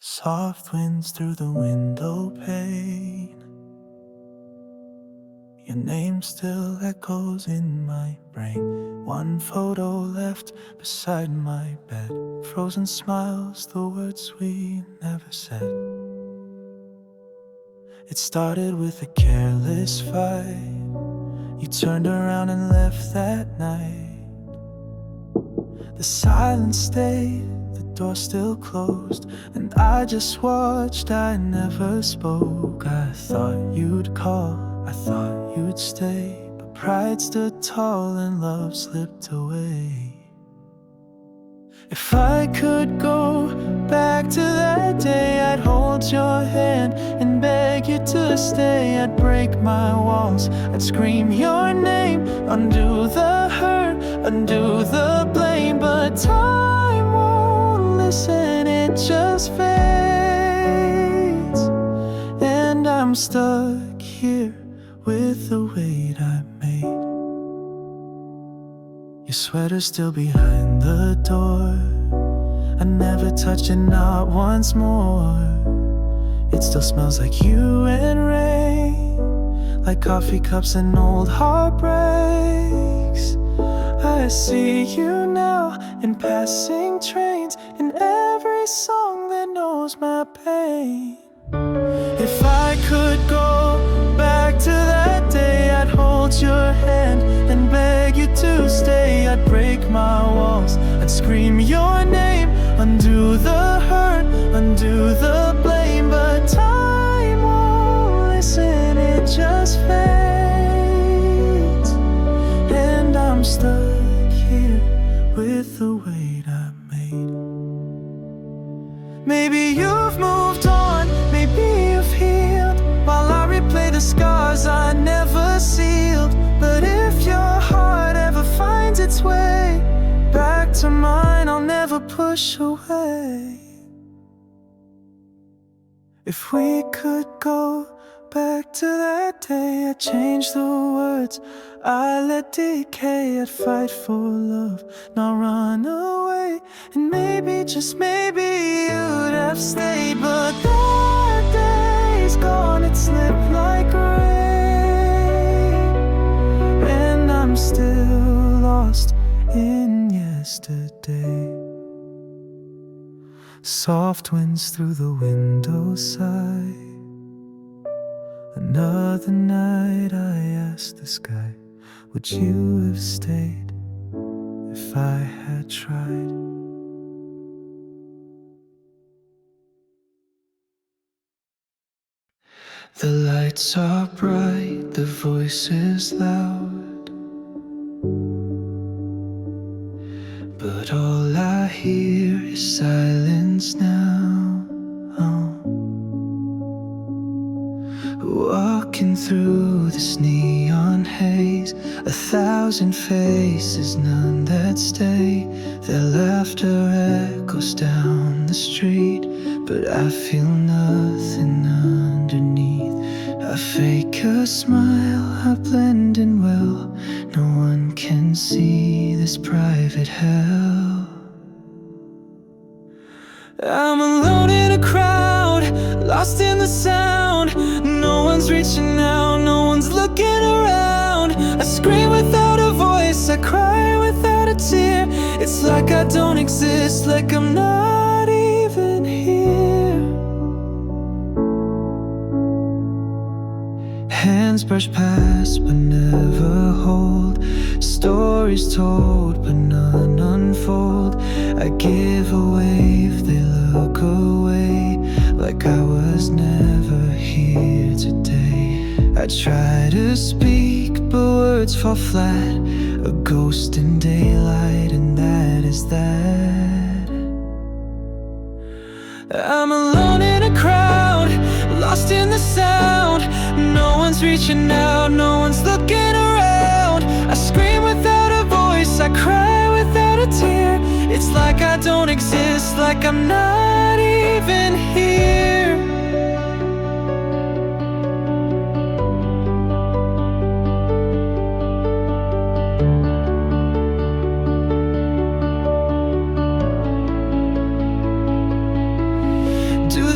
Soft winds through the window pane. Your name still echoes in my brain. One photo left beside my bed. Frozen smiles, the words we never said. It started with a careless fight. You turned around and left that night. The silence stayed, the door still closed, and I just watched, I never spoke. I thought you'd call, I thought you'd stay, but pride stood tall and love slipped away. If I could go back to that day, I'd hold your hand and beg you to stay. I'd break my walls, I'd scream your name, undo the hurt, undo the blame. But time won't listen, it just fades. And I'm stuck here with the weight I made. Your sweater's still behind the door. I never touched it, not once more. It still smells like you and rain, like coffee cups and old heartbreaks. I see you now in passing trains, in every song that knows my pain. If I could go back to that day, I'd hold your hand and beg you to stay. I'd break my walls, I'd scream your name, undo the hurt, undo the blame. But time won't listen, it just fades. And I'm stuck here with the weight I made. Maybe you've moved on, maybe you've healed, while I replay the scars I never sealed. But if your heart ever finds its way back to mine, I'll never push away. If we could go back to that day, I'd change the words I let decay. I'd fight for love, not run away. And maybe, just maybe, you'd have stayed. But that day's gone, it slipped like rain, and I'm still lost in yesterday. Soft winds through the window sigh. Another night I asked the sky, would you have stayed if I had tried? The lights are bright, the voice is loud, but all I hear is silence now. Walking through this neon haze, 1,000 faces, none that stay. Their laughter echoes down the street, but I feel nothing underneath. I fake a smile, I blend in well. No one can see this private hell. I'm alone in a crowd, lost in the sound. No one's reaching out, no one's looking around. I scream without a voice, I cry without a tear. It's like I don't exist, like I'm not even here. Hands brush past but never hold. Stories told but none unfold. I give a wave, they look away, like I was never here today. I try to speak but words fall flat. A ghost in daylight, and that is that. I'm alone in a crowd, lost in the sound. No one's reaching out, no one's looking around. I scream without a voice, I cry without a tear. It's like I don't exist, like I'm not even here. Do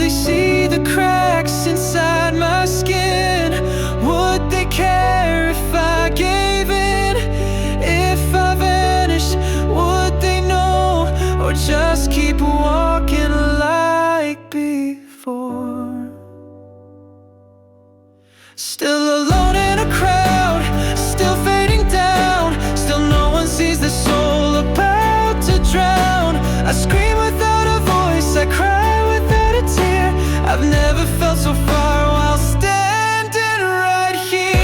Still alone in a crowd, still fading down. Still no one sees the soul about to drown. I scream without a voice, I cry without a tear. I've never felt so far while standing right here.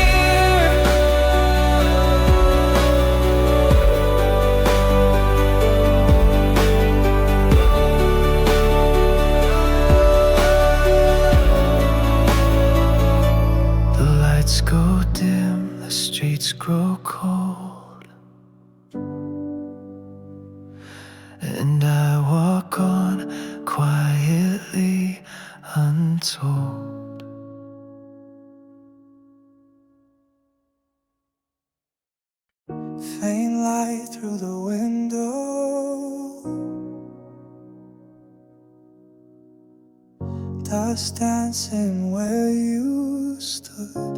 The lights go dim, the streets grow cold, and I walk on quietly, untold. Faint light through the window, dust dancing where you stood.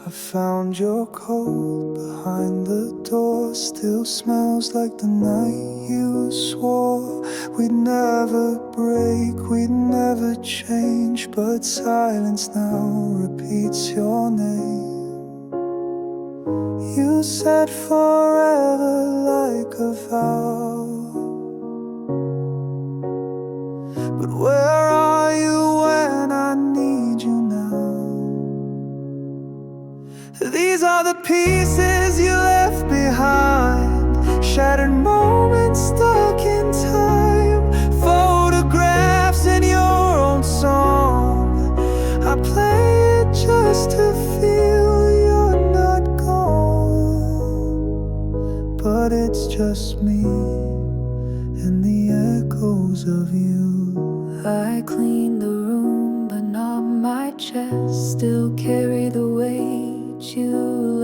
I found your coat behind the door, still smells like the night you swore we'd never break, we'd never change. But silence now repeats your name. You said forever like a vow, but where are you when I need you now? These are the pieces you left behind, shattered moments stuck in time, photographs in your own song. I play it just to feel you're not gone, but it's just me and the echoes of you. I clean the room, but not my chest. Still carry the weight you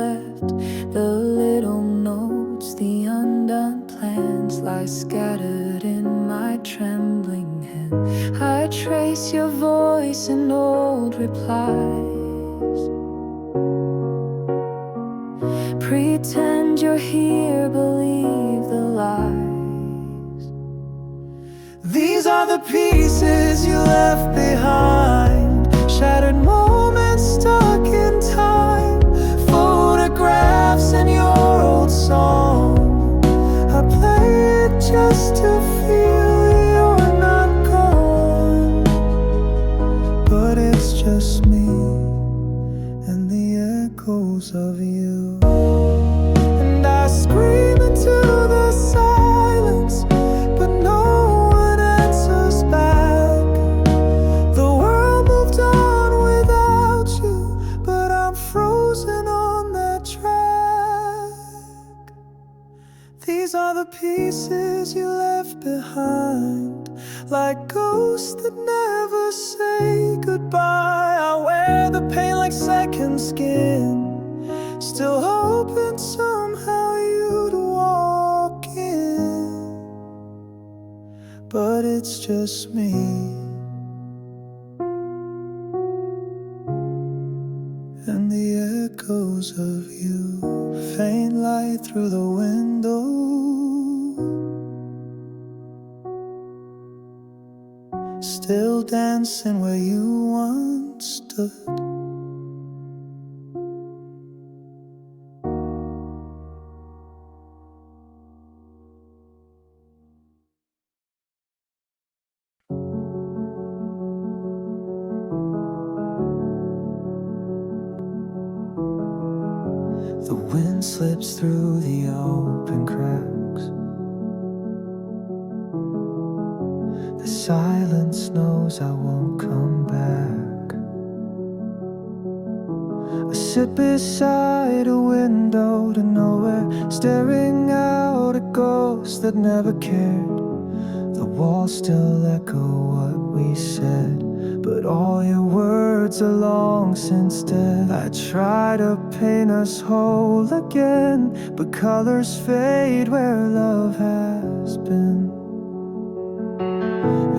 left. The little notes, the undone plans lie scattered in my trembling hand. I trace your voice in old replies, pretend you're here, believe the lies. These are the pieces you left behind, shattered moments stuck in time, photographs in your old song. I play it just to feel you're not gone, but it's just me and the echoes of you. And I scream into the silence, but no one answers back. The world moved on without you, but I'm frozen on that track. These are the pieces you left behind, like ghosts that never say goodbye. I wear the pain like second skin, still hoping somehow you'd walk in, but it's just me and the echoes of you. Faint light through the window, still dancing where you once stood. The wind slips through the open cracks. The silence knows I won't come back. I sit beside a window to nowhere, staring out at ghosts that never cared. The walls still echo what we said, but all your words are long since dead. I try to paint us whole again, but colors fade where love has been.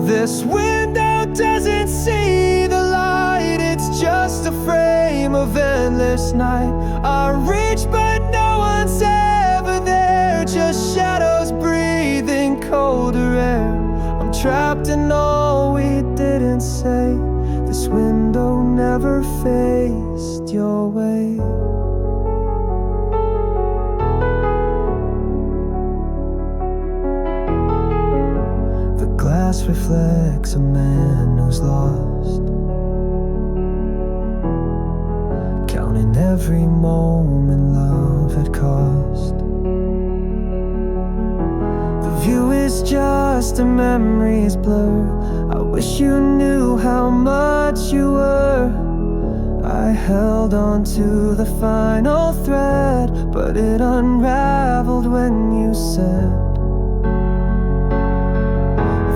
This window doesn't see the light, it's just a frame of endless night. I reach but no one's ever there, just shadows breathing colder air. I'm trapped in all we didn't say. This window never faced your way. The glass reflects a man who's lost, counting every moment love had cost. The view is just a memory's blur. I wish you knew how much you were. I held on to the final thread, but it unraveled when you said,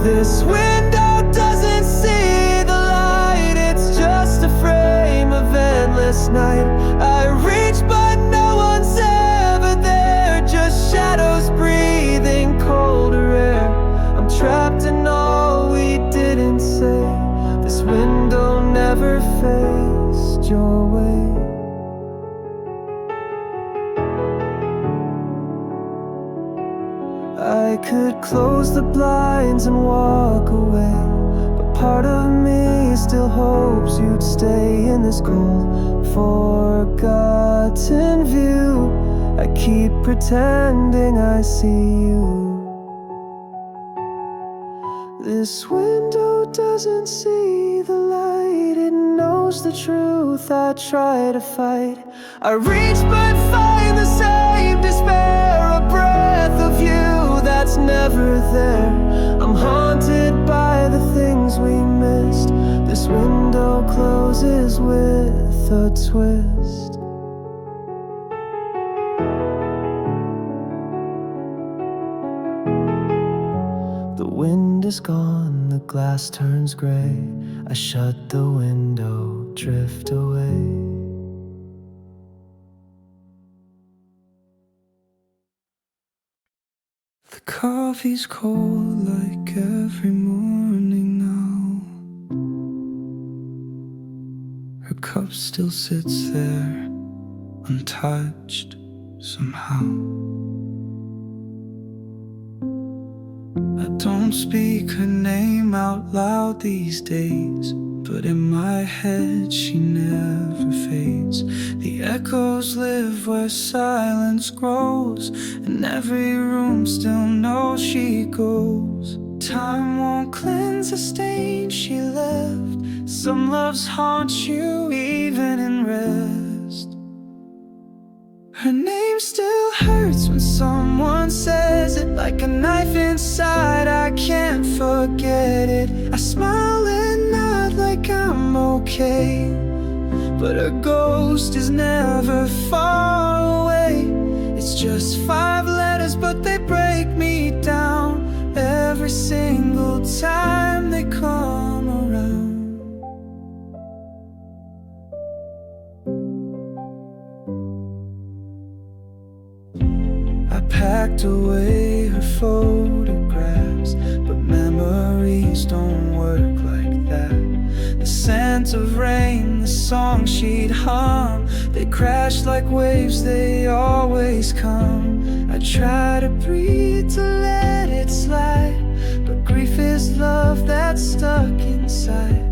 this window doesn't see the light. It's just a frame of endless night. I reach but no one's ever there, just shadows breathing colder air. I'm trapped in all we didn't say. This window never faced your way. I could close the blinds and walk away, but part of me still hopes you'd stay in this cold, forgotten view. I keep pretending I see you. This window doesn't see the light. It knows the truth I try to fight. I reach but find the same despair, a breath of you that's never there. I'm haunted by the things we missed. This window closes with a twist. The wind is gone, the glass turns gray. I shut the window, drift away. The coffee's cold like every morning now. Her cup still sits there, untouched somehow. I don't speak her name out loud these days, but in my head she never fades. The echoes live where silence grows, and every room still knows she goes. Time won't cleanse the stain she left. Some loves haunt you even in rest. Her name still hurts when someone says it, like a knife inside, I can't forget it. I smile and nod like I'm okay, but her ghost is never far away. It's just 5 letters, but they break me down every single time they come around. I packed away her photographs, but memories don't work like that. The scent of rain, the song she'd hum, they crash like waves, they always come. I try to breathe to let it slide, but grief is love that's stuck inside.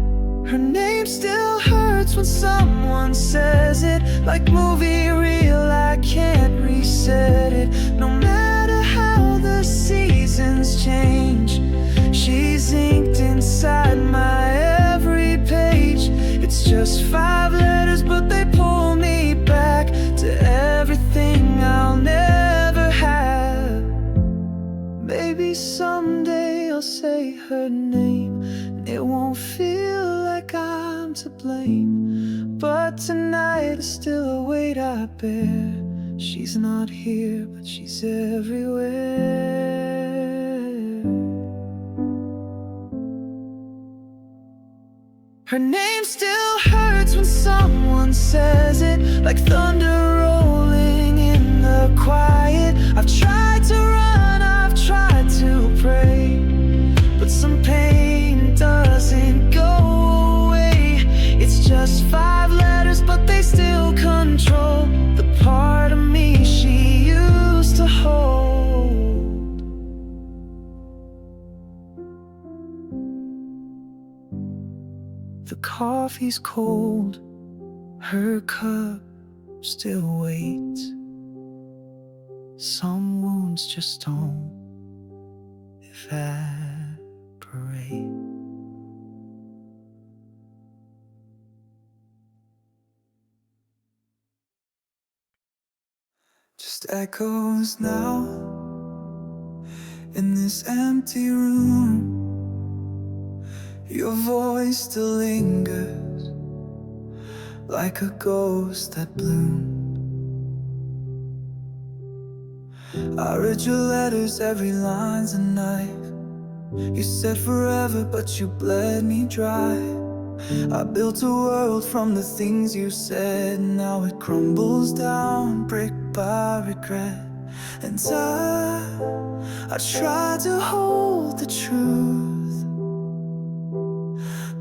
Her name still hurts when someone says it, like movie reel, I can't reset it. No matter how the seasons change, she's inked inside my every page. It's just 5 letters, but they pull me back to everything I'll never have. Maybe someday I'll say her name, and it won't feel like I'm to blame. But tonight is still a weight I bear. She's not here, but she's everywhere. Her name still hurts when someone says it, like thunder rolling in the quiet. I've tried to run, I've tried to pray, but some pain doesn't go away. It's just 5 letters, but they still control the part of me she used to hold. The coffee's cold, her cup still waits. Some wounds just don't evaporate. Just echoes now in this empty room. Your voice still lingers like a ghost that bloomed. I read your letters, every line's a knife. You said forever, but you bled me dry. I built a world from the things you said. Now it crumbles down, brick by regret. And I tried to hold the truth,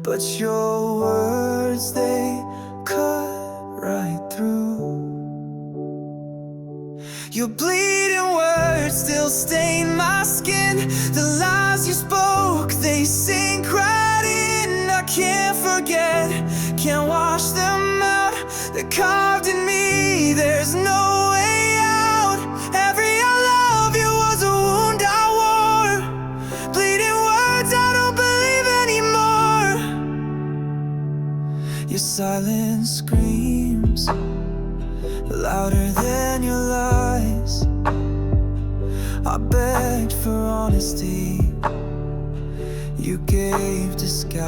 but your words, they cut right through. Your bleeding words still stain my skin. The lies you spoke, they sink right in. I can't forget, can't wash them out. They're carved in me, there's no way out. Every I love you was a wound I wore. Bleeding words I don't believe anymore. Your silence screams louder than your lies. I begged for honesty, you gave disguise.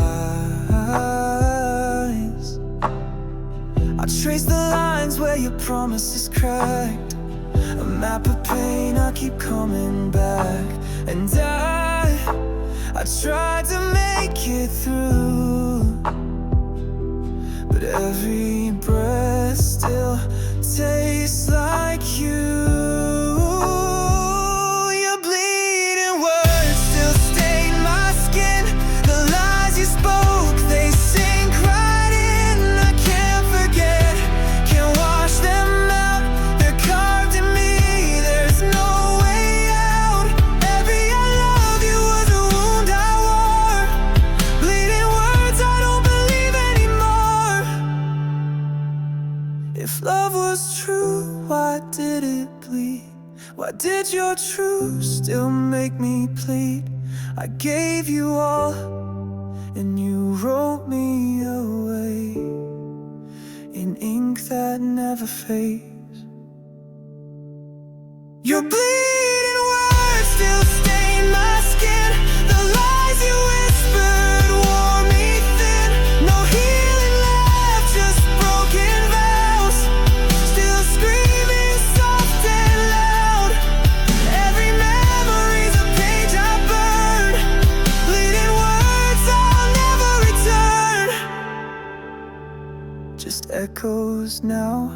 I traced the lines where your promises cracked. A map of pain, I keep coming back. And I tried to make it through, but every breath still tastes like you. Your bleeding words still stain my skin. The lies you spoke, they sink right in. I can't forget, can't wash them out. They're carved in me, there's no way out. Every I love you was a wound I wore. Bleeding words I don't believe anymore. If love was true, why did it bleed? Why did your truth still make me plead? I gave you all, and you wrote me away in ink that never fades. Your bleeding words still stain my skin. The lies you whispered wore me thin. No healing left, just broken vows, still screaming soft and loud. Every memory's a page I burned. Bleeding words I'll never return. Just echoes now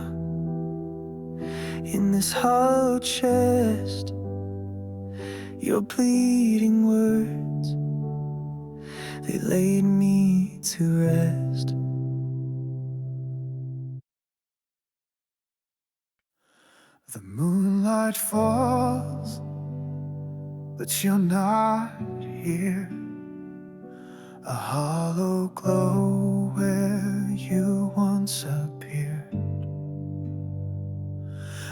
in this hollow chest. Your bleeding words, they laid me to rest. The moonlight falls, but you're not here. A hollow glow where you once appeared.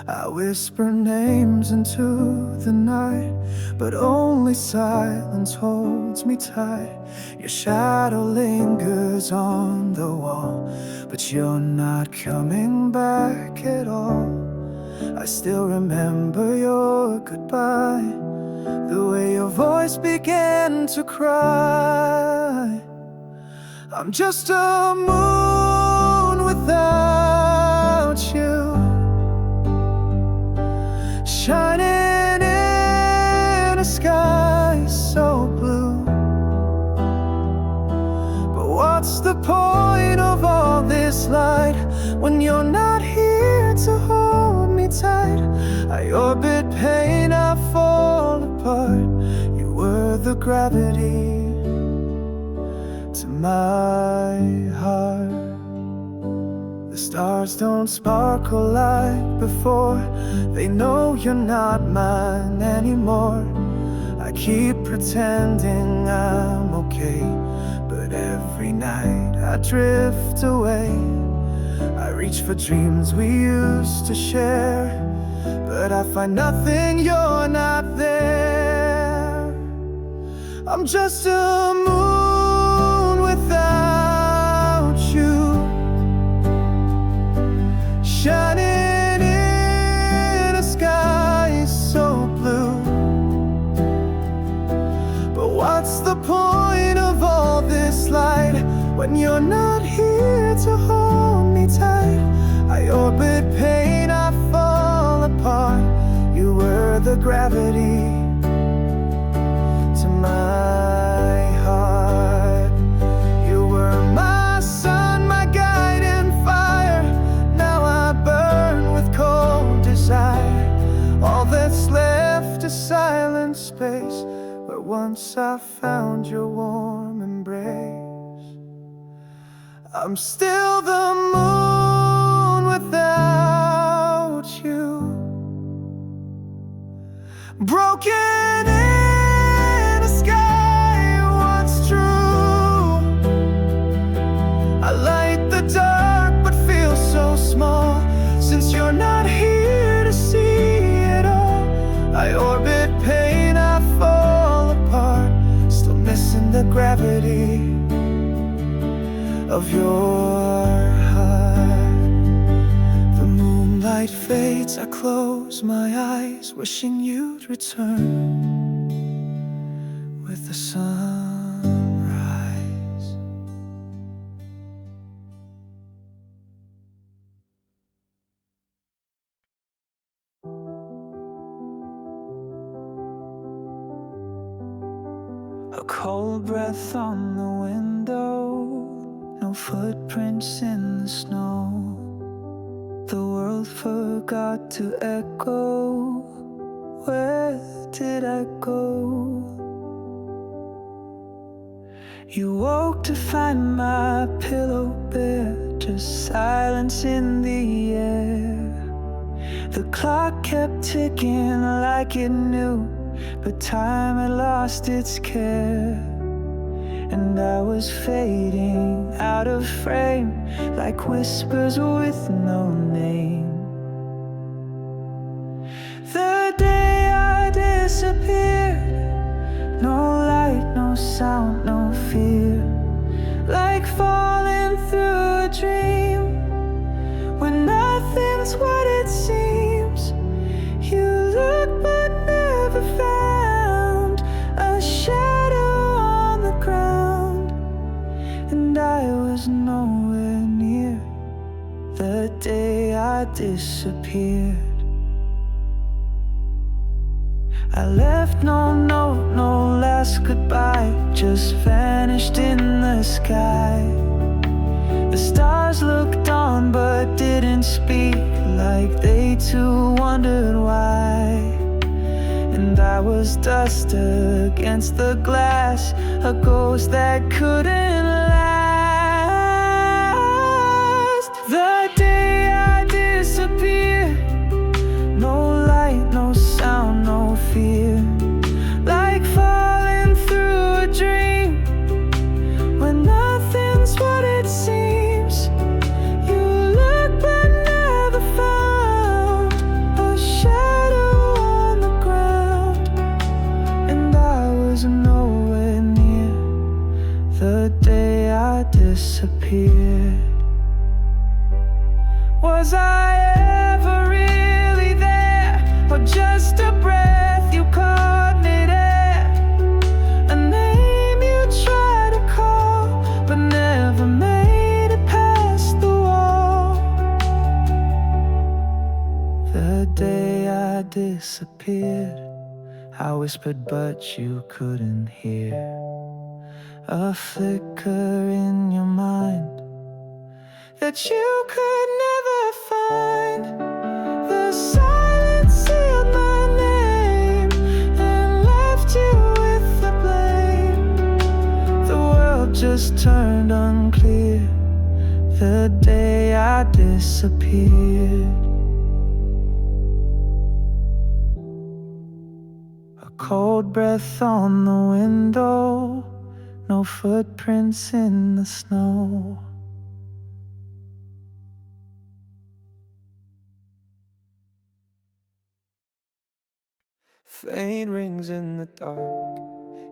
I whisper names into the night, but only silence holds me tight. Your shadow lingers on the wall, but you're not coming back at all. I still remember your goodbye, the way your voice began to cry. I'm just a moon without you, shining in a sky so blue. But what's the point of all this light when you're not here to hold me tight? I orbit pain, I fall apart. You were the gravity to my heart. The stars don't sparkle like before. They know you're not mine anymore. I keep pretending I'm okay, but every night I drift away. I reach for dreams we used to share, but I find nothing, you're not there. I'm just a moon without you, shining in a sky so blue. But what's the point of all this light when you're not here to hold me tight? I orbit pain, I fall apart. You were the gravity to my heart. You were my sun, my guiding fire. Now I burn with cold desire. All that's left is silent space, where once I found your warm embrace. I'm still the moon without you, broken in a sky once true. I light the dark but feel so small, since you're not here to see it all. I orbit pain, I fall apart, still missing the gravity of your heart. The moonlight fades, I close my eyes, wishing you'd return with the sunrise. A cold breath on the window, no footprints in the snow. The world forgot to echo. Where did I go? You woke to find my pillow bare, just silence in the air. The clock kept ticking like it knew, but time had lost its care. And I was fading out of frame, like whispers with no name. The day I disappeared, no light, no sound, no fear. Like falling through a dream, when nothing's what it seems. You look but never found a shadow on the ground, and I was nowhere near the day I disappeared. I left no note, no last goodbye, just vanished in the sky. The stars looked on but didn't speak, like they too wondered why. And I was dust against the glass, a ghost that couldn't last. The day I disappeared, no light, no sound, no fear. Like falling through a dream, when nothing's what it seems. You look but never found a shadow on the ground, and I was nowhere near the day I disappeared. Was I ever really there, or just a breath you caught mid-air? A name you tried to call, but never made it past the wall. The day I disappeared, I whispered but you couldn't hear. A flicker in your mind that you could never find. The silence sealed my name and left you with the blame. The world just turned unclear the day I disappeared. A cold breath on the window, no footprints in the snow. faint rings in the dark.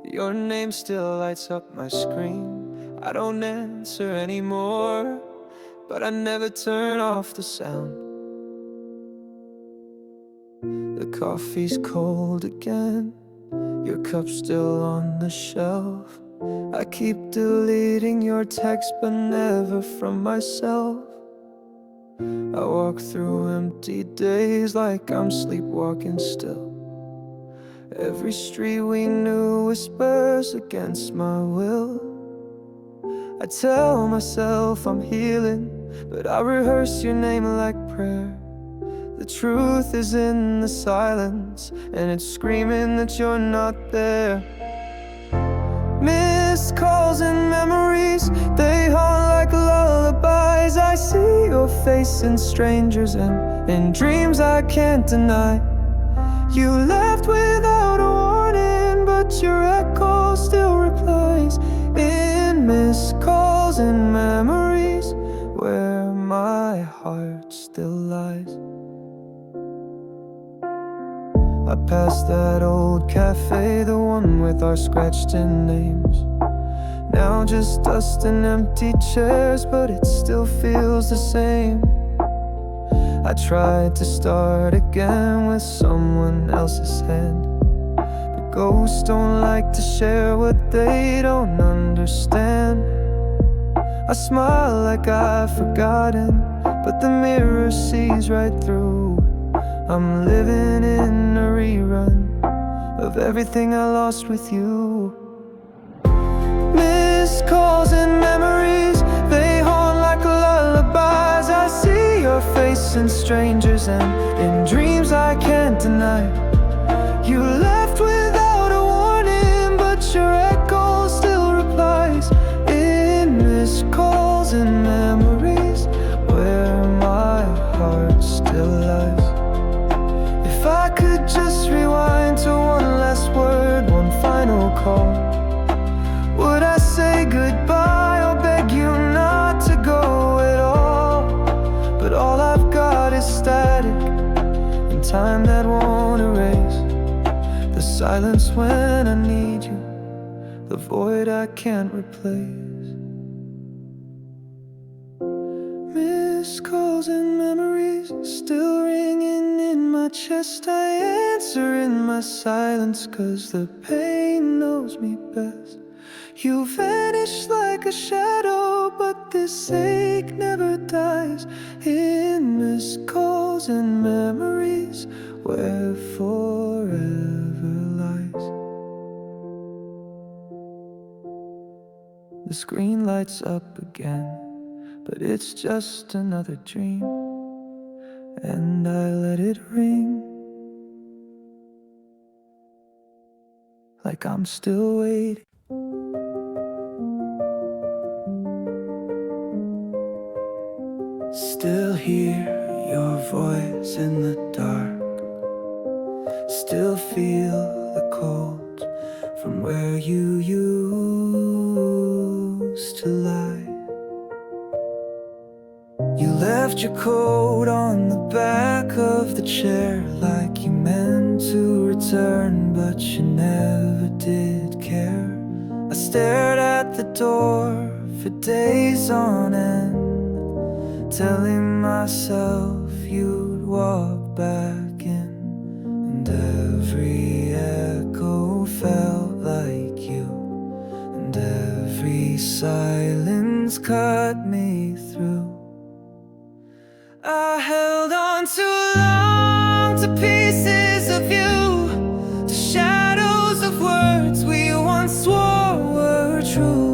Your name still lights up my screen. I don't answer anymore, but I never turn off the sound. The coffee's cold again, your cup's still on the shelf. I keep deleting your text, but never from myself. I walk through empty days like I'm sleepwalking still. Every street we knew whispers against my will. I tell myself I'm healing, but I rehearse your name like prayer. The truth is in the silence, and it's screaming that you're not there. Missed calls and memories, they haunt like lullabies. I see your face in strangers and in dreams I can't deny. You left without a warning, but your echo still replies. In missed calls and memories, where my heart still lies. I passed that old cafe, the one with our scratched-in names. Now just dust and empty chairs, but it still feels the same. I tried to start again with someone else's hand, but ghosts don't like to share what they don't understand. I smile like I've forgotten, but the mirror sees right through. I'm living in a rerun of everything I lost with you. Missed calls and memories, they haunt like lullabies. I see your face in strangers and in dreams I can't deny. You left without a warning, but your echo still replies. In missed calls and memories, where my heart still lies. If I could just rewind to one last word, one final call, would I say goodbye or beg you not to go at all? But all I've got is static and time that won't erase the silence when I need you, the void I can't replace. Missed calls and memories still ringing in my chest. I answer in my silence, 'cause the pain knows me best. You vanish like a shadow, but this ache never dies. In missed calls and memories, where forever lies. The screen lights up again, but it's just another dream, and I let it ring like I'm still waiting. Still hear your voice in the dark, still feel the cold from where you used to lie. You left your coat on the back of the chair like you meant to return, but you never did care. I stared at the door for days on end, telling myself you'd walk back in, and every echo felt like you, and every silence cut me through. I held on too long to pieces of you, to shadows of words we once swore were true.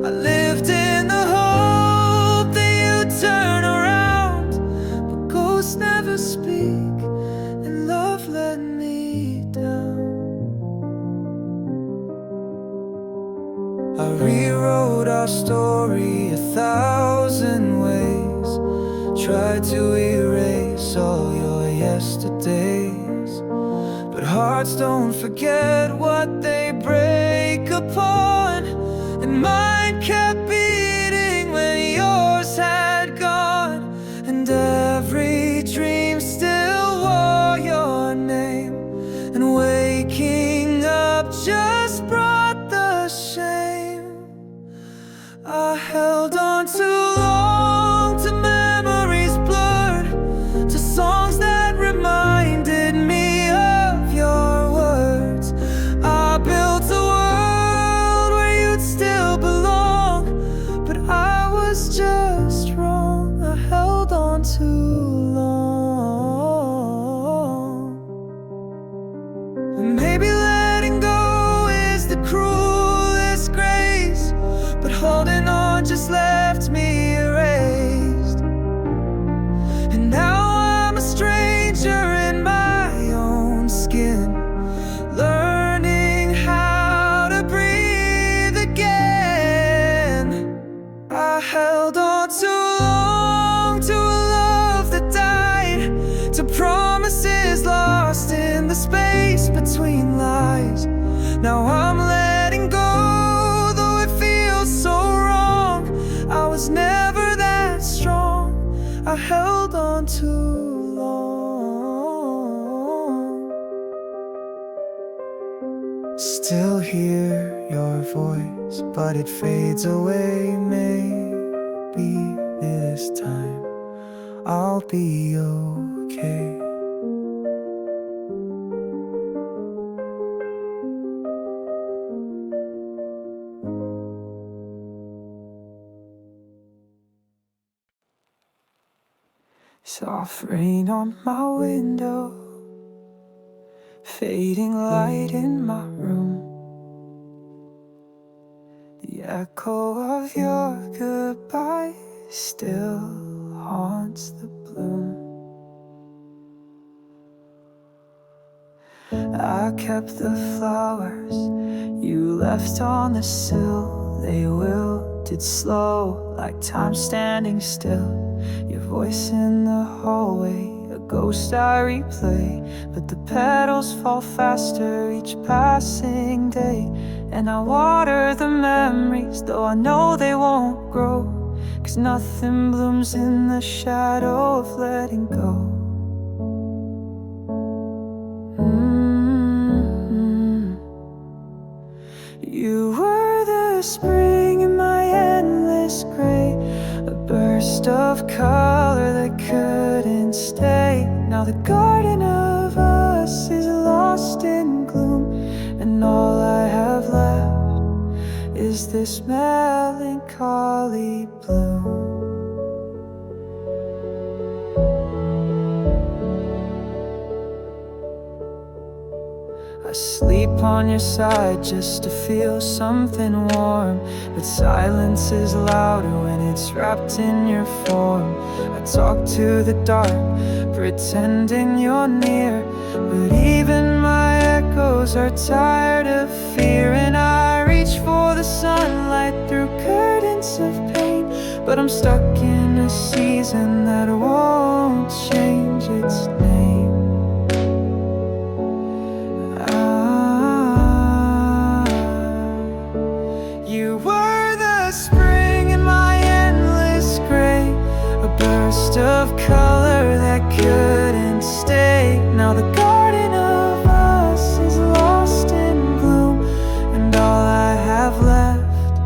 I lived in the hope that you'd turn around, but ghosts never speak, and love let me down. I rewrote our story 1,000 ways, tried to erase all your yesterdays, but hearts don't forget what they break upon, and mine kept beating when yours had gone, and every dream still wore your name and waited I held on too long to memories blurred, to songs that reminded me of your words. I built a world where you'd still belong, but I was just wrong. I held on too long. Maybe letting go is the cruelest grace, but holding on just left me erased. And now I'm a stranger in my own skin, learning how to breathe again. I held on too long to a love that died, to promises lost in the space between lies. Now I'm letting go, though it feels so wrong. I was never that strong. I held on too long. Still hear your voice, but it fades away. Maybe this time I'll be okay. Soft rain on my window, fading light in my room. The echo of your goodbye still haunts the bloom. I kept the flowers you left on the sill. They wilted slow, like time standing still. Your voice in the hallway, a ghost I replay. But the petals fall faster each passing day. And I water the memories, though I know they won't grow, 'cause nothing blooms in the shadow of letting go. You were the spring in my endless gray, a burst of color that couldn't stay. Now the garden of us is lost in gloom, and all I have left is this melancholy bloom. I sleep on your side just to feel something warm, but silence is louder when it's wrapped in your form. I talk to the dark, pretending you're near, but even my echoes are tired of fear. And I reach for the sunlight through curtains of pain, but I'm stuck in a season that won't change its name. You were the spring in my endless gray, a burst of color that couldn't stay. Now the garden of us is lost in gloom, and all I have left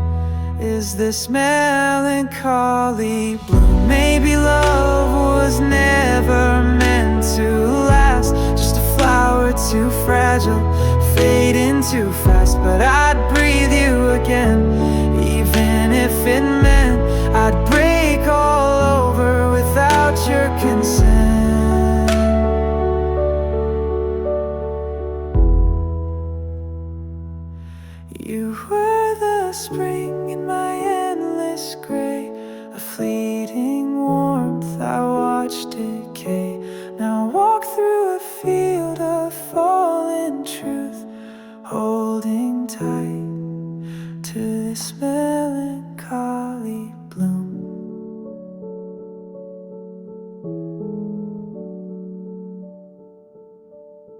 is this melancholy bloom. Maybe love was never meant to last, just a flower too fragile, fading too fast. But I'd breathe you again, even if it meant I'd break all over without your consent. You were the spring in my endless gray, a fleeting warmth I watched decay. Now I walk through a field of fallen truth, holding tight to this melancholy bloom.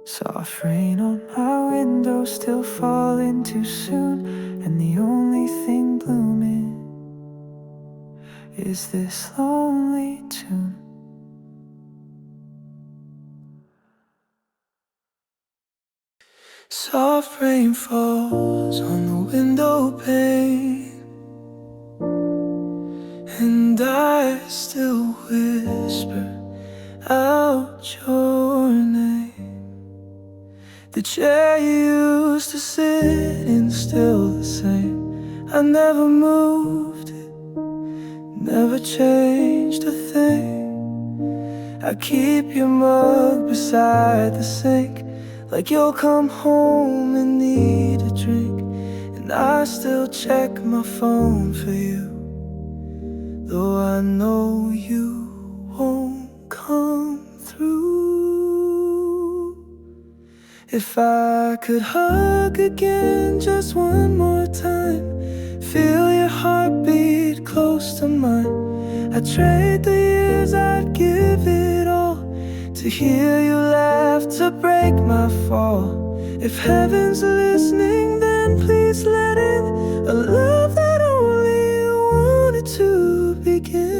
Soft rain on my window, still falling too soon, and the only thing blooming is this lonely tune. Soft rain falls on the window pane, I still whisper out your name. The chair you used to sit in, still the same. I never moved it, never changed a thing. I keep your mug beside the sink, like you'll come home and need a drink. And I still check my phone for you, though I know you won't come through. If I could hug again just one more time, feel your heartbeat close to mine, I'd trade the years, I'd give it all to hear you laugh, to break my fall. If heaven's listening, then please let in a love that only you wanted to begin.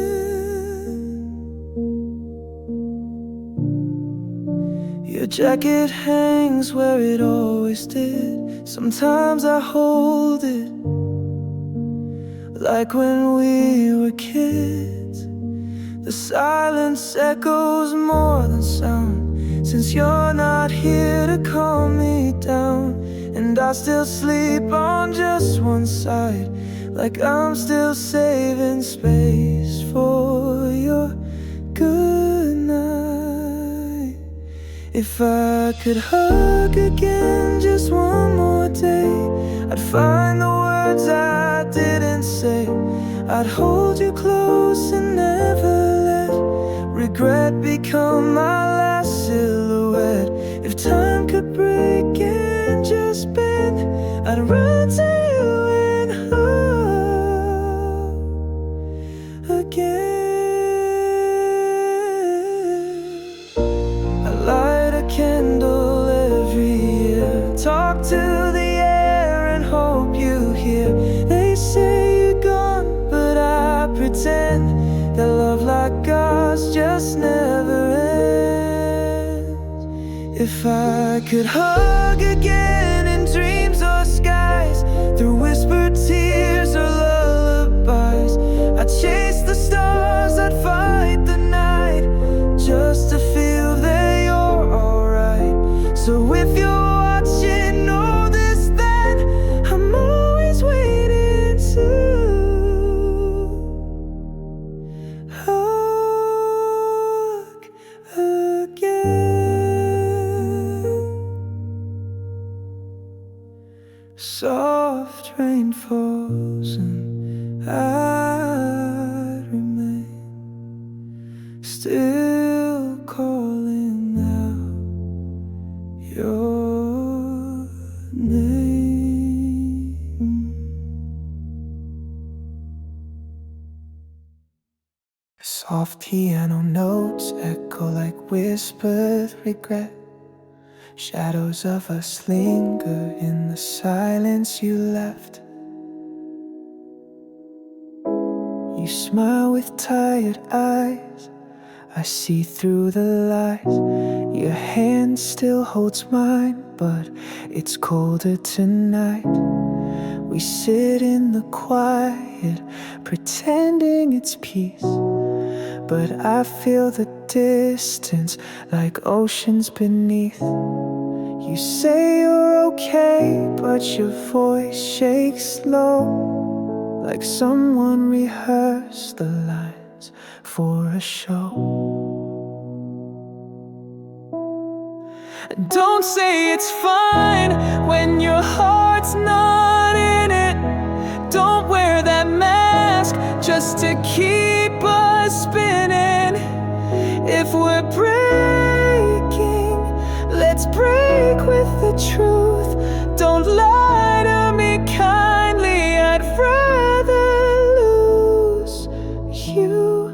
Your jacket hangs where it always did. Sometimes I hold it like when we were kids. The silence echoes more than sound, since you're not here to calm me down. And I still sleep on just one side, like I'm still saving space for your good night. If I could hug again just one more day, I'd find the words I didn't say. I'd hold you close and never let regret become my last silhouette. If time could break and just bend, I'd run to you and hug again. I light a candle every year, talk to the air and hope you hear. They say you're gone, but I pretend that love like ours just never ends. If I could hug again in dreams or skies, through whispered tears or lullabies, I'd chase the stars, I'd fight the night, just to feel that you're alright. So if you're watching, know this, then I'm always waiting to hug again. Soft rain falls and I remain, still calling out your name. Soft piano notes echo like whispered regret. Shadows of us linger in the silence you left. You smile with tired eyes, I see through the lies. Your hand still holds mine, but it's colder tonight. We sit in the quiet, pretending it's peace, but I feel the distance like oceans beneath. You say you're okay, but your voice shakes low, like someone rehearsed the lines for a show. Don't say it's fine when your heart's not in it. Don't wear that mask just to keep us spinning. If we're breaking, let's break with the truth. Don't lie to me kindly, I'd rather lose you.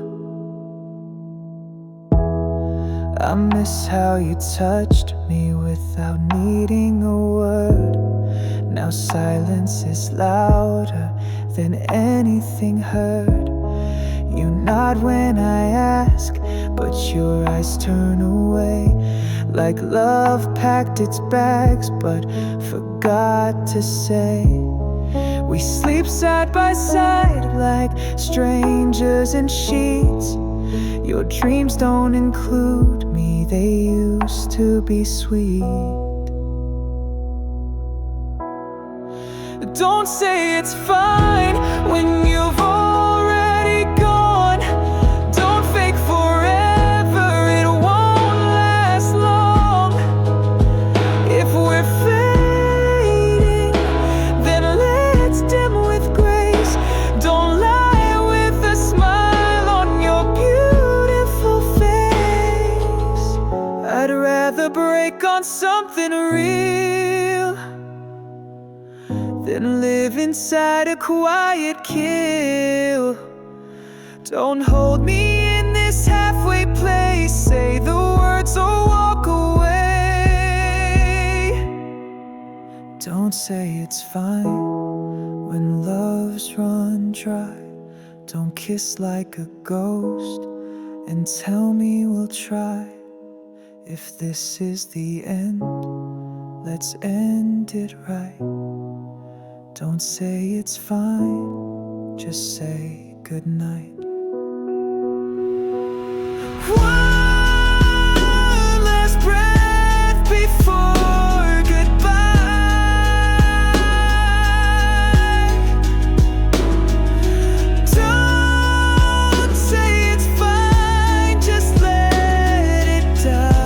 I miss how you touched me without needing a word. Now silence is louder than anything heard. You nod when I ask, but your eyes turn away, like love packed its bags but forgot to say. We sleep side by side like strangers strangers and sheets. Your dreams don't include me, they used to be sweet. Don't say it's fine when you've already gone. Don't fake forever, it won't last long. If we're fading, then let's dim with grace. Don't lie with a smile on your beautiful face. I'd rather break on something real than live inside a quiet kill. Don't hold me in this halfway place. Say the words or walk away. Don't say it's fine when love's run dry. Don't kiss like a ghost and tell me we'll try. If this is the end, let's end it right. Don't say it's fine, just say goodnight. One last breath before goodbye. Don't say it's fine, just let it die.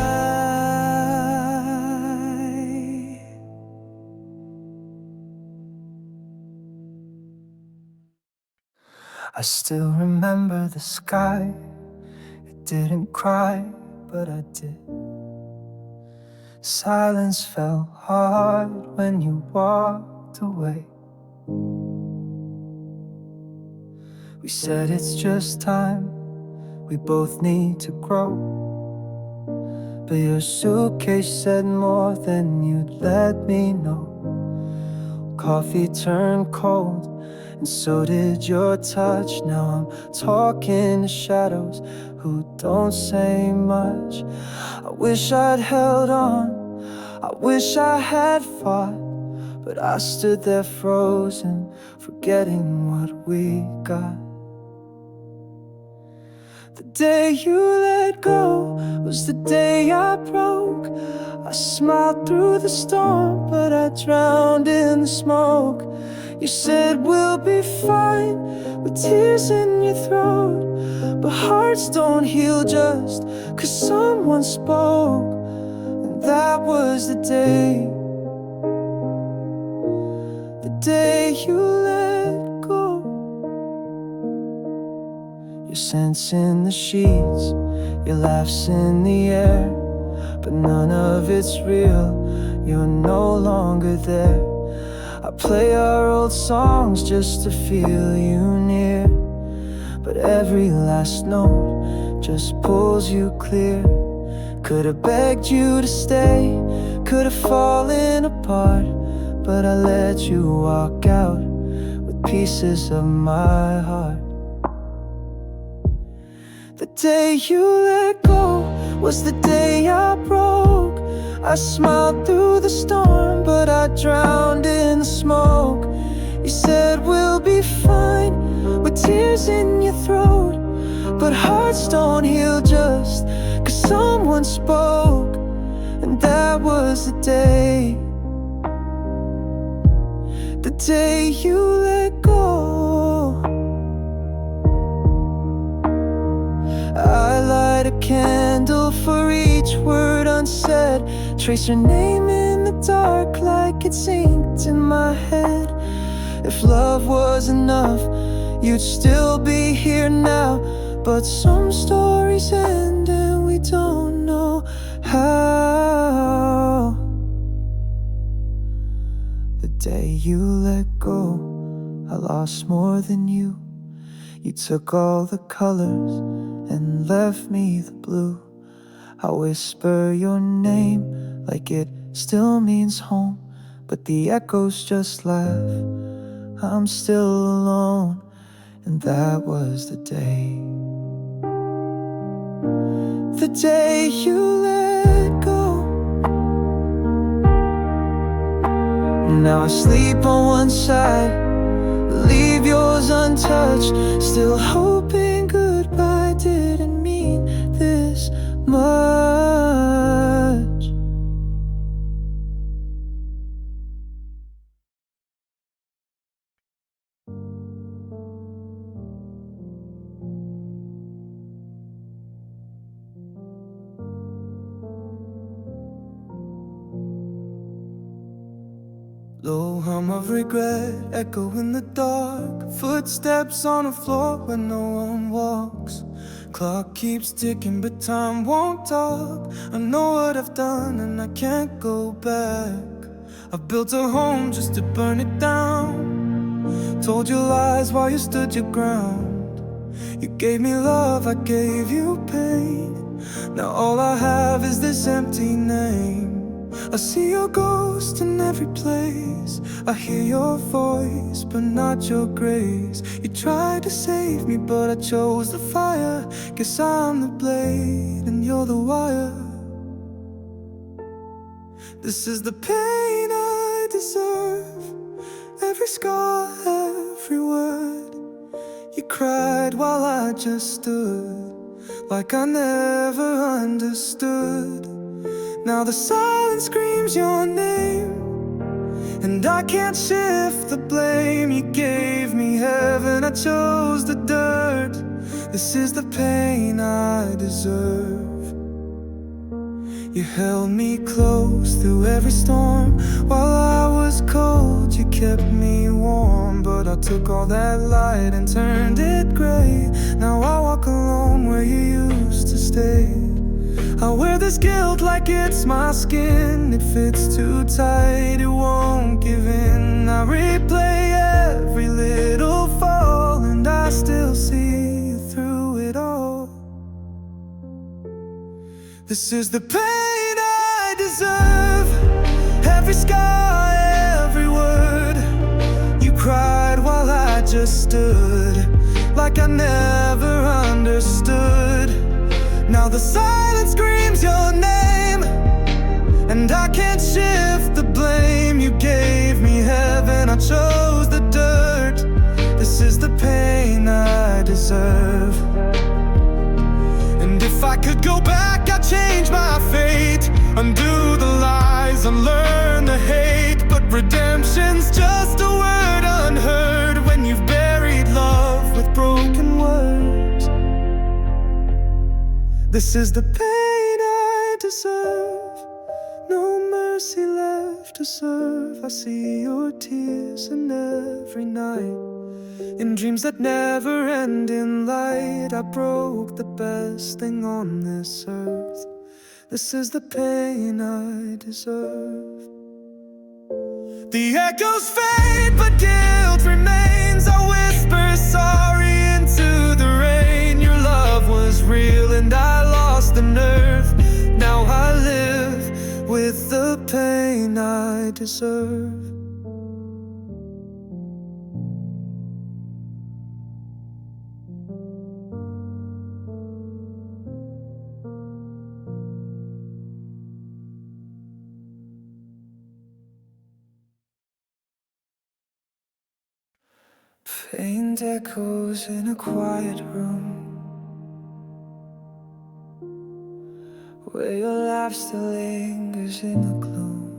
I still remember the sky. It didn't cry, but I did. Silence fell hard when you walked away. We said it's just time, we both need to grow. But your suitcase said more than you'd let me know. Coffee turned cold, and so did your touch. Now I'm talking to shadows who don't say much. I wish I'd held on, I wish I had fought, but I stood there frozen, forgetting what we got. The day you let go was the day I broke. I smiled through the storm, but I drowned in the smoke. You said we'll be fine, with tears in your throat. But hearts don't heal just 'cause someone spoke. And that was the day you let go. Your scents in the sheets, your laughs in the air, but none of it's real, you're no longer there. I play our old songs just to feel you near, but every last note just pulls you clear. Could've begged you to stay, could've fallen apart, but I let you walk out with pieces of my heart. The day you let go was the day I broke. I smiled through the storm, but I drowned in the smoke. You said we'll be fine, with tears in your throat. But hearts don't heal just 'cause someone spoke. And that was the day you let go. I light a candle for each word unsaid, trace your name in the dark like it's inked in my head. If love was enough, you'd still be here now. But some stories end and we don't know how. The day you let go, I lost more than you. You took all the colors and left me the blue. I whisper your name like it still means home, but the echoes just laugh. I'm still alone, and that was the day you let go. Now I sleep on one side, leave yours untouched, still hoping Low hum of regret, echo in the dark. Footsteps on a floor where no one walks. Clock keeps ticking but time won't talk. I know what I've done and I can't go back. I've built a home just to burn it down. Told you lies while you stood your ground. You gave me love, I gave you pain. Now all I have is this empty name. I see your ghost in every place. I hear your voice, but not your grace. You tried to save me, but I chose the fire. Guess I'm the blade and you're the wire. This is the pain I deserve. Every scar, every word. You cried while I just stood, like I never understood. Now the silence screams your name, and I can't shift the blame. You gave me heaven, I chose the dirt. This is the pain I deserve. You held me close through every storm. While I was cold, you kept me warm. But I took all that light and turned it gray. Now I walk alone where you used to stay. I wear this guilt like it's my skin. It fits too tight, it won't give in. I replay every little fall, and I still see you through it all. This is the pain I deserve. Every scar, every word. You cried while I just stood, like I never understood. Now the silence screams your name, and I can't shift the blame. You gave me heaven, I chose the dirt. This is the pain I deserve. And if I could go back, I'd change my fate. Undo the lies, unlearn the hate. But redemption's just a word unheard when you've buried love with broken words. This is the pain I deserve. No mercy left to serve. I see your tears in every night, in dreams that never end in light. I broke the best thing on this earth. This is the pain I deserve. The echoes fade, but guilt remains. I whisper sorry into the rain. Your love was real and I lost the nerve. Now I live with the pain I deserve. Faint echoes in a quiet room, where your laugh still lingers in the gloom.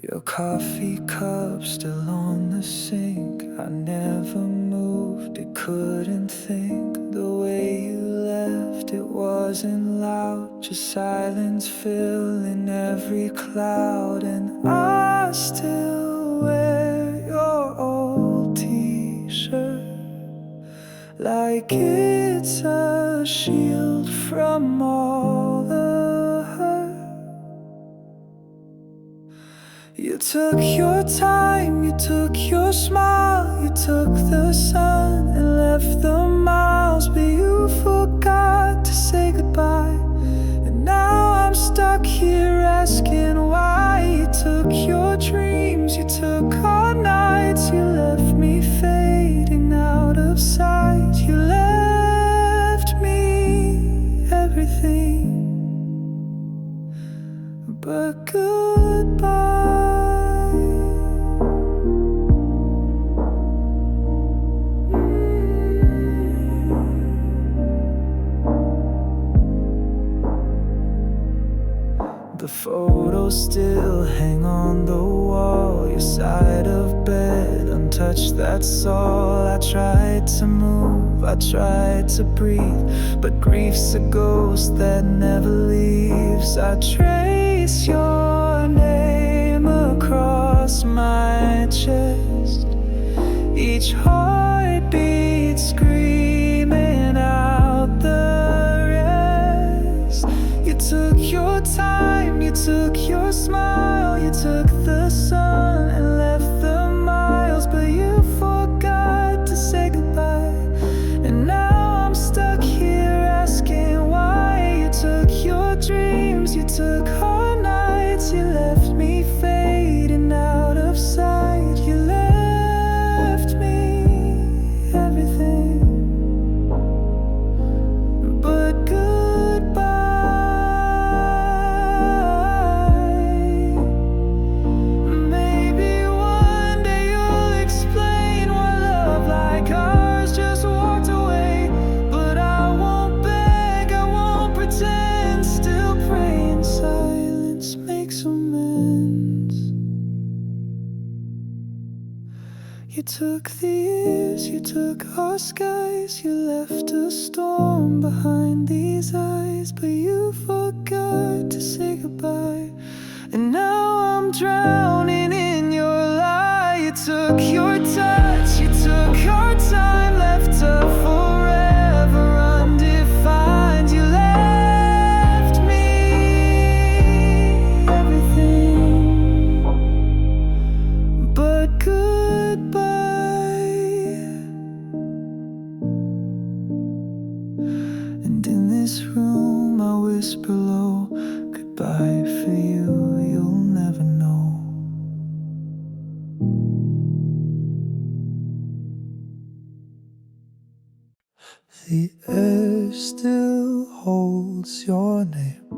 Your coffee cup still on the sink. I never moved, it couldn't think. The way you left, it wasn't loud, just silence filling every cloud. And I still wear your old t-shirt, like it's a shield from all the hurt. You took your time, you took your smile, you took the sun and left the miles, but you forgot to say goodbye. And now I'm stuck here asking why. You took your dreams, you took our nights, you left me fading out of sight. You left me everything but goodbye. touch, that's all. I tried to move, I tried to breathe, but grief's a ghost that never leaves. I trace your name across my chest, each heartbeat screaming out the rest. You took your time, you took your smile, you took the sun and left the miles, but you forgot to say goodbye. And now I'm stuck here asking why. You took your dreams, you took our nights, you left me fading out of sight. You left me everything but goodbye. Maybe one day you'll explain why love like ours just walked away, but I won't beg, I won't pretend. Still pray in silence, make amends. You took the years, you took our skies, you left a storm behind these eyes, but you forgot to say goodbye. And now I'm drowning in your lie. You took your touch, you took our time, left a forever undefined. You left me everything but goodbye. And in this room I whisper low, goodbye for you, you'll never know. The air still holds your name,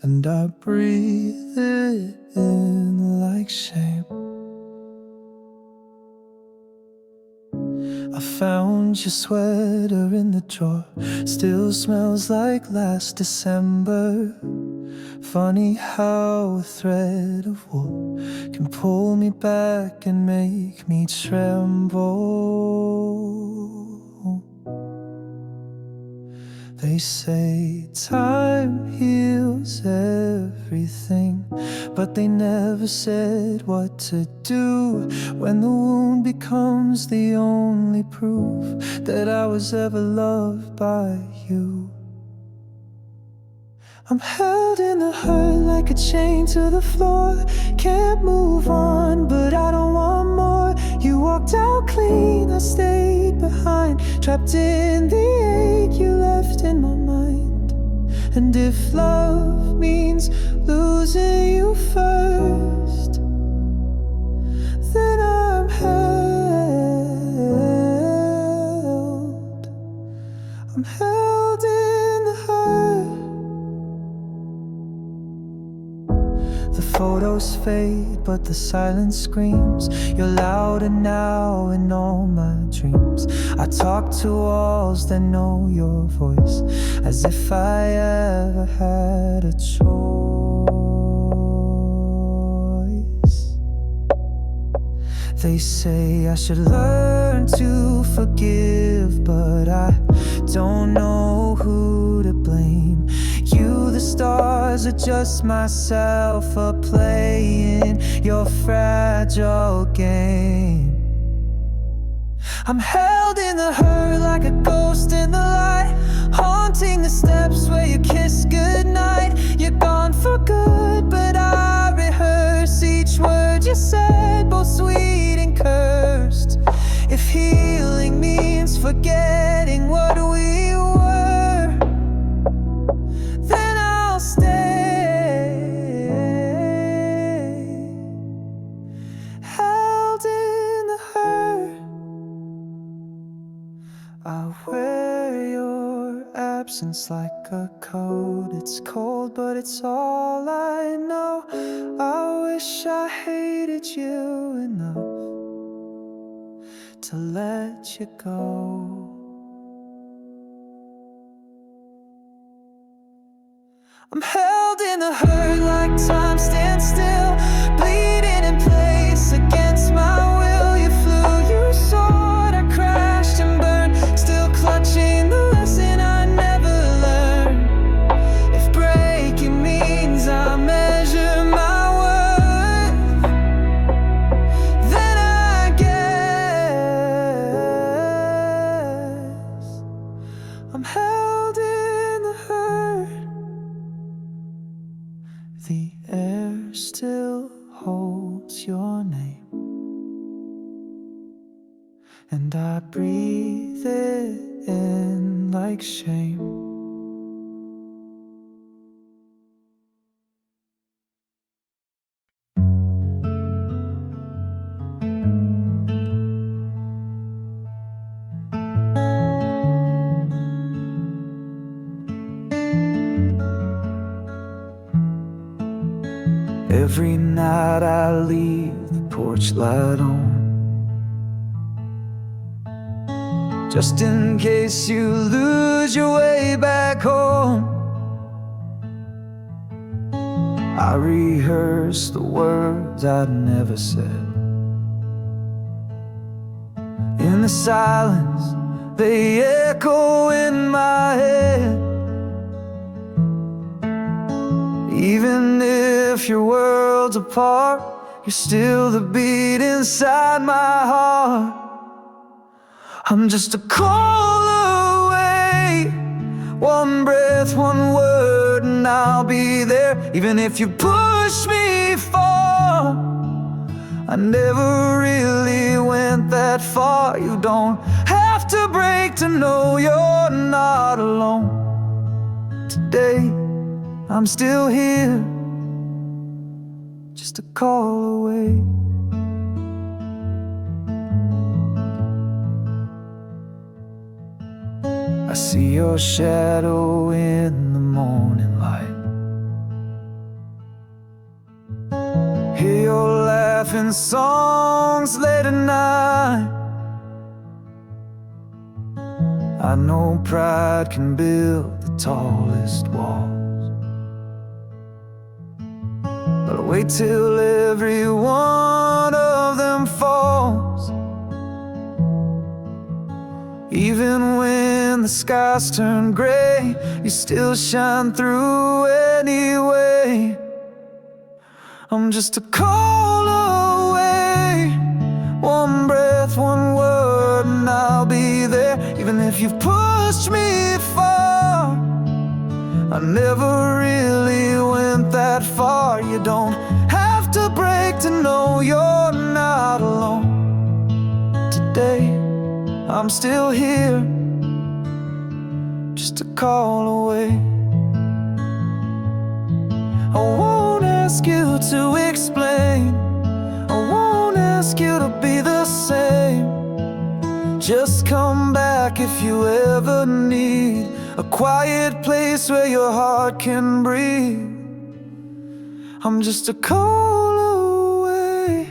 and I breathe it in like shame. I found your sweater in the drawer, still smells like last December. Funny how a thread of wool can pull me back and make me tremble. They say time heals everything, but they never said what to do when the wound becomes the only proof that I was ever loved by you. I'm held in the hurt like a chain to the floor. Can't move on, but I don't want more. You walked out clean, I stayed behind, trapped in the ache you left in my mind. And if love means losing you first, then I'm held. I'm held in the hurt. The photos fade, but the silence screams. You're louder now in all my dreams. I talk to walls that know your voice, as if I ever had a choice. They say I should learn to forgive, but I don't know who to blame. You, the stars, are just myself playing your fragile game. I'm held in the hurt like a ghost in the light, haunting the steps where you kiss goodnight. You're gone for good, but I rehearse each word you said, both sweet and cursed. If healing means forgetting what we were, then I'll stay held in the hurt. I wear your absence like a coat. It's cold, but it's all I know. I wish I hated you enough to let you go. I'm held in the hurt like time stands still, bleeding in place again. calls your name, and I breathe it in like shame. Every night I leave the porch light on, just in case you lose your way back home. I rehearse the words I'd never said. In the silence, they echo in my head. Even if your world's apart, you're still the beat inside my heart. I'm just a call away, one breath, one word, and I'll be there. Even if you push me far, I never really went that far. You don't have to break to know you're not alone. Today, I'm still here, just a call away. I see your shadow in the morning light, hear your laughing songs late at night. I know pride can build the tallest walls, but I'll wait till every one of them falls. Even when the skies turn gray, you still shine through anyway. I'm just a call away, one breath, one word, and I'll be there. Even if you've pushed me far, I never really went that far. You don't have to break to know you're not alone. Today, I'm still here, just a call away. I won't ask you to explain, I won't ask you to be the same. Just come back if you ever need a quiet place where your heart can breathe. I'm just a call away,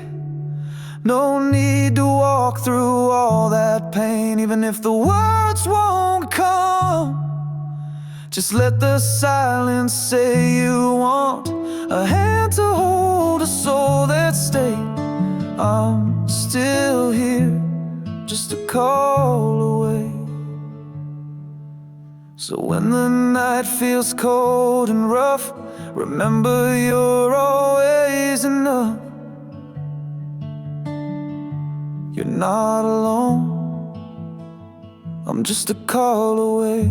no need to walk through all that pain. Even if the words won't come, just let the silence say you want a hand to hold, a soul that stayed. I'm still here, just a call away. So when the night feels cold and rough, remember you're always enough. You're not alone, I'm just a call away.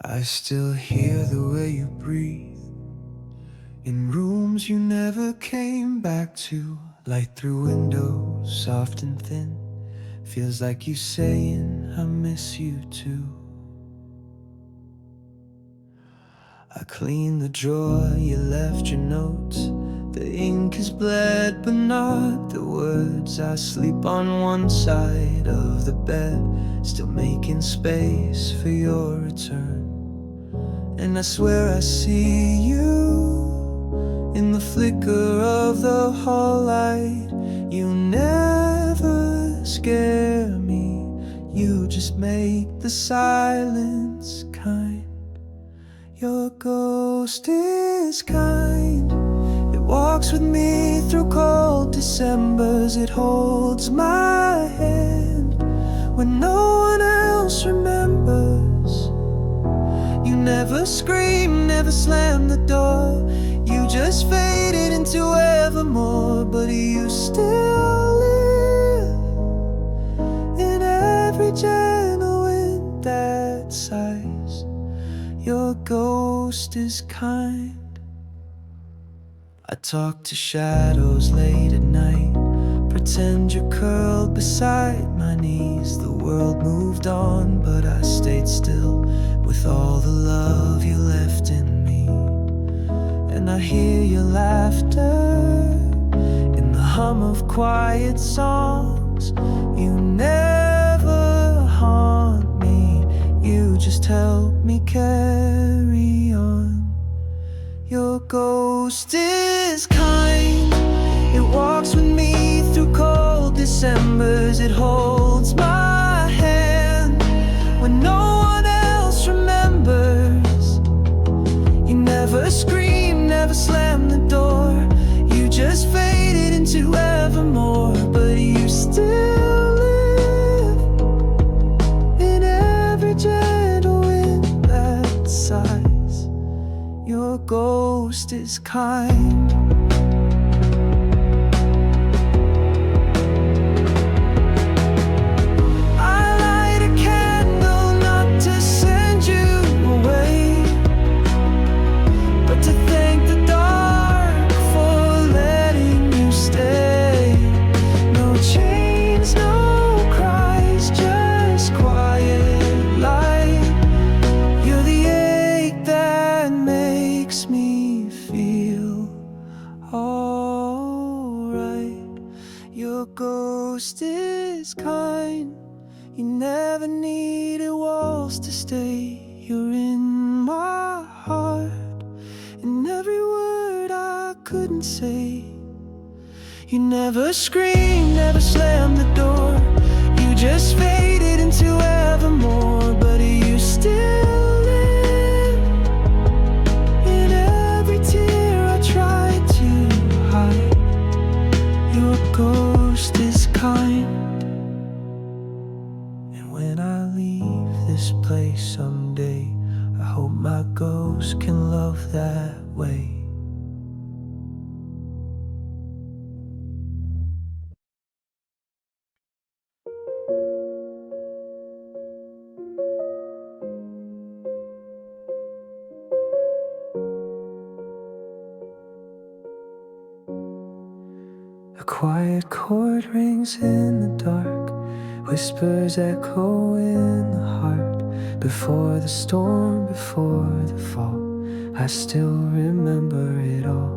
I still hear the way you breathe in rooms you never came back to. Light through windows, soft and thin, feels like you saying I miss you too. I clean the drawer, you left your notes. The ink is bled but not the words. I sleep on one side of the bed, still making space for your return. And I swear I see you in the flicker of the hall light. You never scare me, you just make the silence kind. Your ghost is kind, it walks with me through cold Decembers. It holds my hand when no one else remembers. You never scream, never slam the door, you just faded into evermore, but you still live in every gentle wind that sighs. Your ghost is kind. I talk to shadows late at night, pretend you're curled beside my knees. The world moved on, but I stayed still with all the love you left in me. And I hear your laughter in the hum of quiet songs. You never haunt me, you just help me carry on. Your ghost is kind. It walks with me through cold Decembers. It holds my hand when no one else remembers. You never scream, never slam the door. You just faded into evermore, but you still live in every gentle wind that sighs. Your ghost is kind. Your ghost is kind. You never needed walls to stay. You're in my heart, in every word I couldn't say. You never screamed, never slammed the door. You just faded into evermore, but you still live in every tear I tried to hide. Your ghost is kind. And when I leave this place someday, I hope my ghost can love that way. A quiet chord rings in the dark, whispers echo in the heart. Before the storm, before the fall, I still remember it all.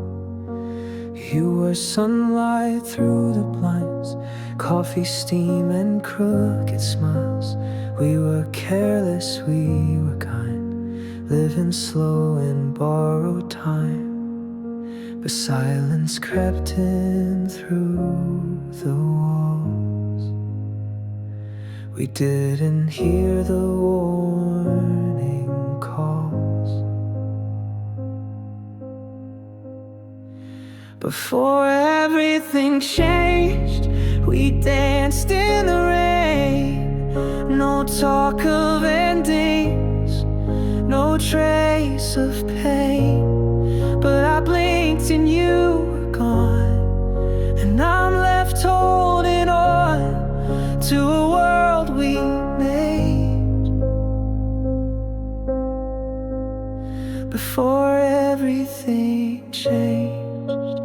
You were sunlight through the blinds, coffee, steam, and crooked smiles. We were careless, we were kind, living slow in borrowed time. But silence crept in through the walls. We didn't hear the warning calls. Before everything changed, we danced in the rain. No talk of endings, no trace of pain. But I blinked and you were gone, and I'm left holding on to a world we made. Before everything changed.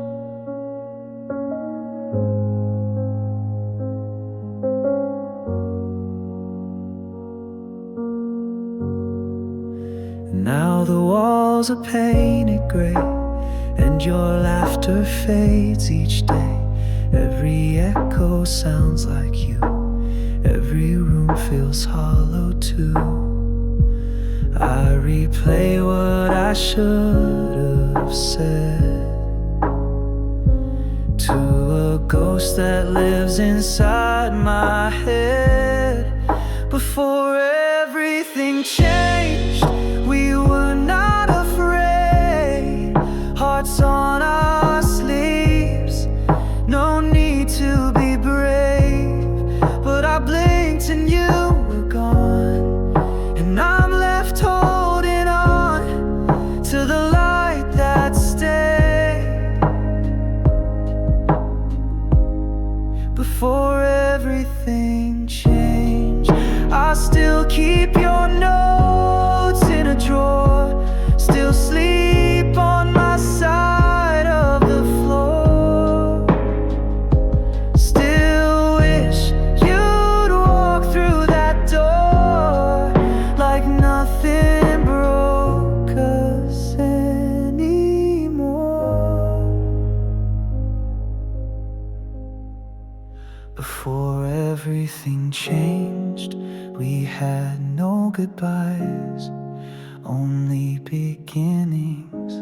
Now the walls are painted gray, and your laughter fades each day. Every echo sounds like you, every room feels hollow too. I replay what I should have said to a ghost that lives inside my head. Before everything changed, we were not afraid. Hearts on our sleeves, no need to be brave. But I blinked and you were gone, and I'm left holding on to the light that stayed. Before everything changed, we had no goodbyes, only beginnings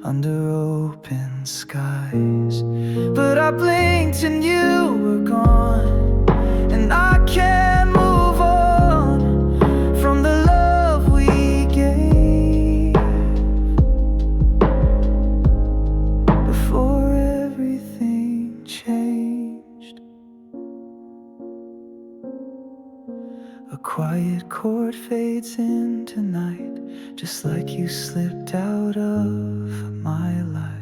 under open skies. But I blinked and you were gone, and I can't move on from the love we gave. Before everything changed, a quiet chord fades into night, just like you slipped out of my life.